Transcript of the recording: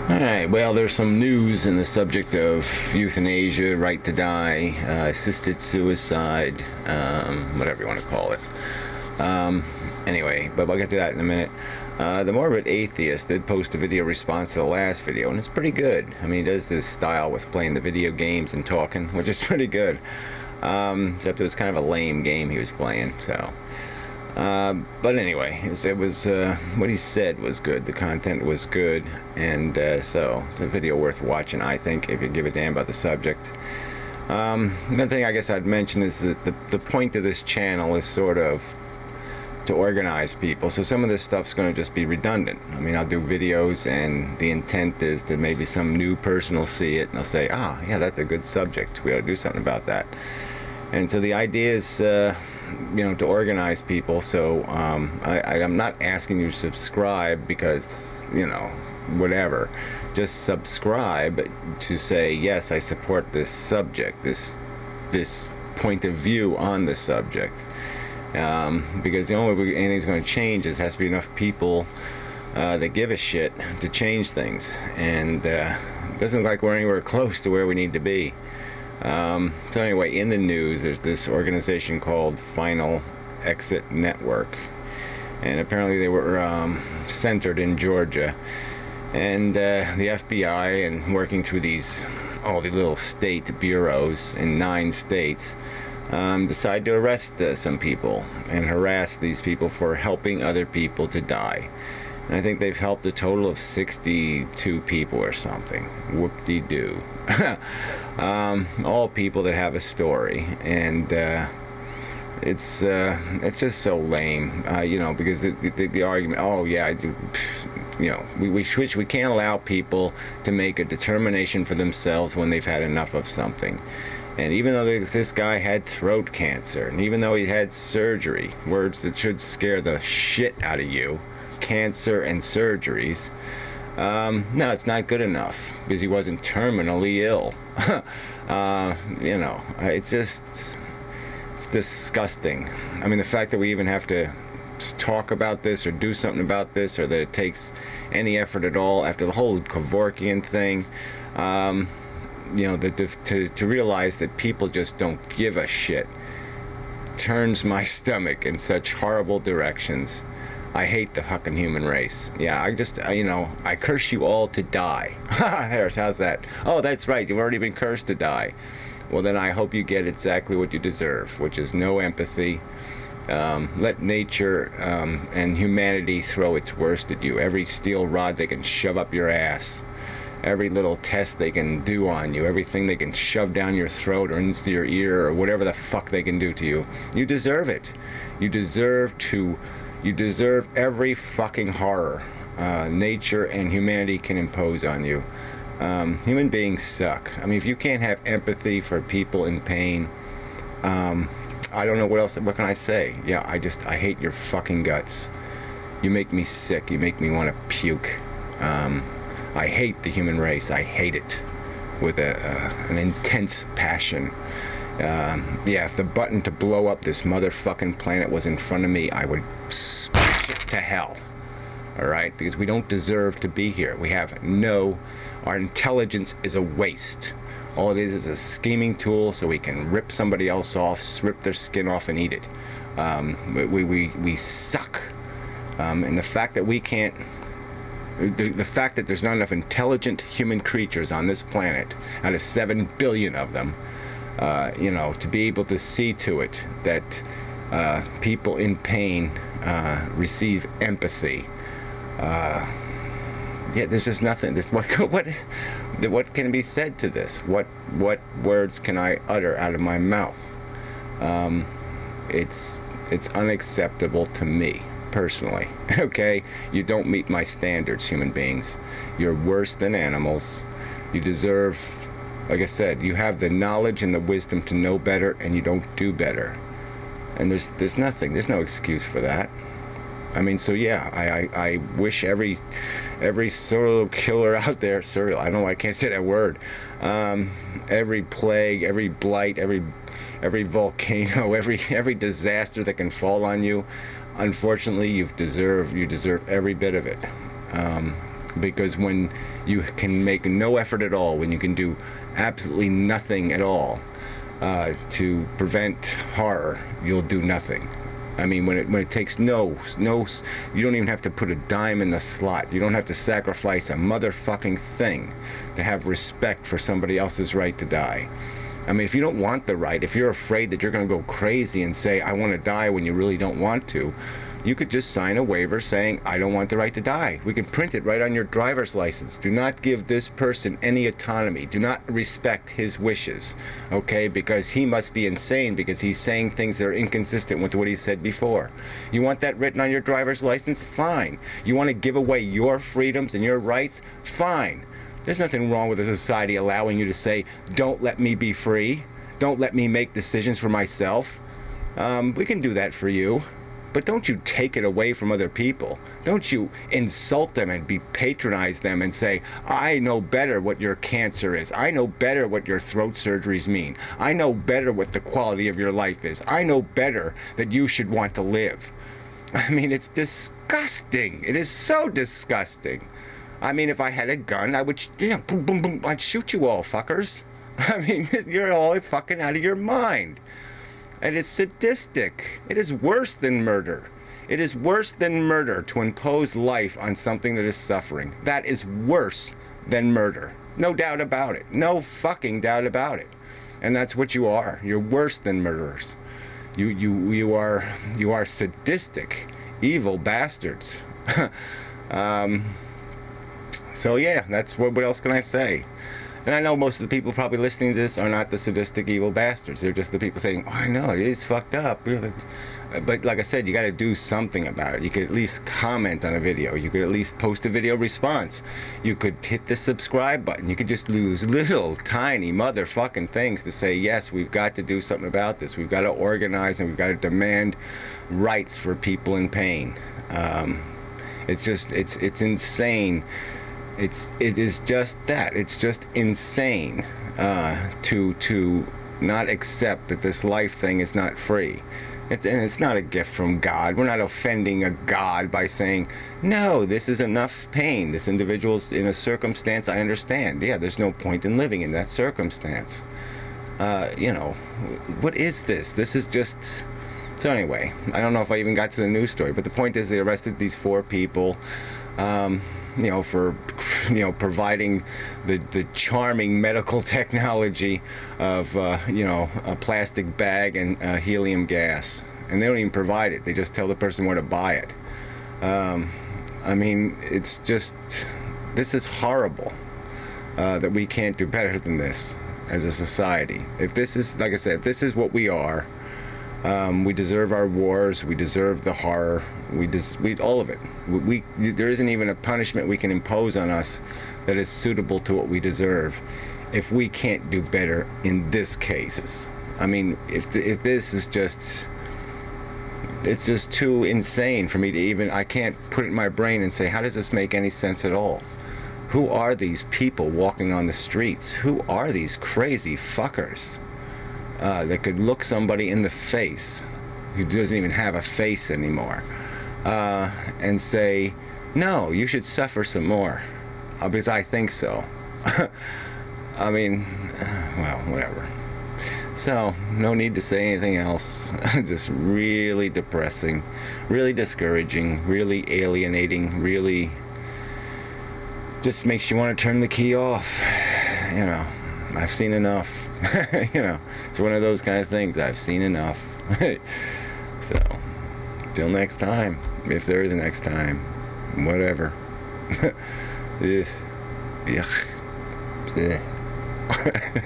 Alright, well, there's some news in the subject of euthanasia, right to die, assisted suicide, whatever you want to call it. Um, anyway, but I'll get to that in a minute. The Morbid Atheist did post a video response to the last video, and it's pretty good. I mean, he does this style with playing the video games and talking, which is pretty good. Except it was kind of a lame game he was playing, so... but anyway, it was what he said was good. The content was good, and so it's a video worth watching, I think, if you give a damn about the subject. Another thing I guess I'd mention is that the point of this channel is sort of to organize people. So some of this stuff's going to just be redundant. I mean, I'll do videos, and the intent is that maybe some new person will see it and they'll say, ah, yeah, that's a good subject. We ought to do something about that. And so the idea is, you know, to organize people. So I'm not asking you to subscribe because, you know, whatever. Just subscribe to say, yes, I support this subject, this point of view on the subject. Because the only way anything's going to change is has to be enough people that give a shit to change things. And it doesn't look like we're anywhere close to where we need to be. So anyway, in the news, there's this organization called Final Exit Network, and apparently they were centered in Georgia, and the FBI, and working through all the little state bureaus in 9 states, decided to arrest some people and harass these people for helping other people to die. And I think they've helped a total of 62 people or something. Whoop-de-doo. All people that have a story, and it's just so lame, you know, because the argument, oh yeah, you know, we can't allow people to make a determination for themselves when they've had enough of something. And even though this guy had throat cancer, and even though he had surgery, words that should scare the shit out of you, cancer and surgeries, no, it's not good enough because he wasn't terminally ill. You know, it's disgusting. I mean, the fact that we even have to talk about this or do something about this, or that it takes any effort at all after the whole Kevorkian thing, you know, to realize that people just don't give a shit turns my stomach in such horrible directions. I hate the fucking human race. Yeah, you know, I curse you all to die. Harris, how's that? Oh, that's right, you've already been cursed to die. Well, then I hope you get exactly what you deserve, which is no empathy. Let nature and humanity throw its worst at you. Every steel rod they can shove up your ass. Every little test they can do on you. Everything they can shove down your throat or into your ear or whatever the fuck they can do to you. You deserve it. You deserve every fucking horror nature and humanity can impose on you. Human beings suck. I mean, if you can't have empathy for people in pain, I don't know what can I say? Yeah, I hate your fucking guts. You make me sick. You make me want to puke. I hate the human race. I hate it with an intense passion. Yeah, if the button to blow up this motherfucking planet was in front of me, I would smash it to hell. Alright? Because we don't deserve to be here. Our intelligence is a waste. All it is a scheming tool so we can rip somebody else off, rip their skin off and eat it. We suck. And the fact that we can't... The fact that there's not enough intelligent human creatures on this planet, out of 7 billion of them, you know, to be able to see to it that people in pain receive empathy. Yeah, there's just nothing. What can be said to this? What words can I utter out of my mouth? It's unacceptable to me personally. Okay, you don't meet my standards, human beings. You're worse than animals. You deserve. Like I said, you have the knowledge and the wisdom to know better, and you don't do better. And there's no excuse for that. I mean, so yeah, I wish every serial killer out there, I don't know why I can't say that word, every plague, every blight, every volcano, every disaster that can fall on you, unfortunately, you deserve every bit of it. Because when you can make no effort at all, when you can do absolutely nothing at all to prevent horror, you'll do nothing. I mean, when it takes no, you don't even have to put a dime in the slot. You don't have to sacrifice a motherfucking thing to have respect for somebody else's right to die. I mean, if you don't want the right, if you're afraid that you're going to go crazy and say, I want to die when you really don't want to, you could just sign a waiver saying, I don't want the right to die. We can print it right on your driver's license. Do not give this person any autonomy. Do not respect his wishes, okay? Because he must be insane because he's saying things that are inconsistent with what he said before. You want that written on your driver's license? Fine. You want to give away your freedoms and your rights? Fine. There's nothing wrong with a society allowing you to say, don't let me be free. Don't let me make decisions for myself. We can do that for you. But don't you take it away from other people. Don't you insult them and patronize them and say, I know better what your cancer is. I know better what your throat surgeries mean. I know better what the quality of your life is. I know better that you should want to live. I mean, it's disgusting. It is so disgusting. I mean, if I had a gun, I would, boom, boom, boom, I'd shoot you all, fuckers. I mean, you're all fucking out of your mind. It is sadistic. It is worse than murder. It is worse than murder to impose life on something that is suffering. That is worse than murder. No doubt about it. No fucking doubt about it. And that's what you are. You're worse than murderers. You are sadistic, evil bastards. So yeah, that's what else can I say? And I know most of the people probably listening to this are not the sadistic evil bastards. They're just the people saying, oh, I know, it's fucked up. But like I said, you got to do something about it. You could at least comment on a video. You could at least post a video response. You could hit the subscribe button. You could just lose little tiny motherfucking things to say, yes, we've got to do something about this. We've got to organize and we've got to demand rights for people in pain. It's insane. It is just that. It's just insane to not accept that this life thing is not free. And it's not a gift from God. We're not offending a God by saying, no, this is enough pain. This individual's in a circumstance I understand. Yeah, there's no point in living in that circumstance. What is this? This is just... So anyway, I don't know if I even got to the news story, but the point is they arrested these 4 people. For providing the charming medical technology of a plastic bag and helium gas, and they don't even provide it. They just tell the person where to buy it. I mean, it's just, this is horrible that we can't do better than this as a society. If this is, like I said, if this is what we are, we deserve our wars. We deserve the horror. We all of it. There isn't even a punishment we can impose on us that is suitable to what we deserve, if we can't do better in this case. I mean, if this is just, it's just too insane for me to even. I can't put it in my brain and say, how does this make any sense at all? Who are these people walking on the streets? Who are these crazy fuckers? That could look somebody in the face who doesn't even have a face anymore and say, no, you should suffer some more because I think so. I mean, well, whatever. So, no need to say anything else. Just really depressing, really discouraging, really alienating, really just makes you want to turn the key off. I've seen enough. It's one of those kind of things. I've seen enough. So, till next time, if there is a next time, whatever. Ugh. Yuck.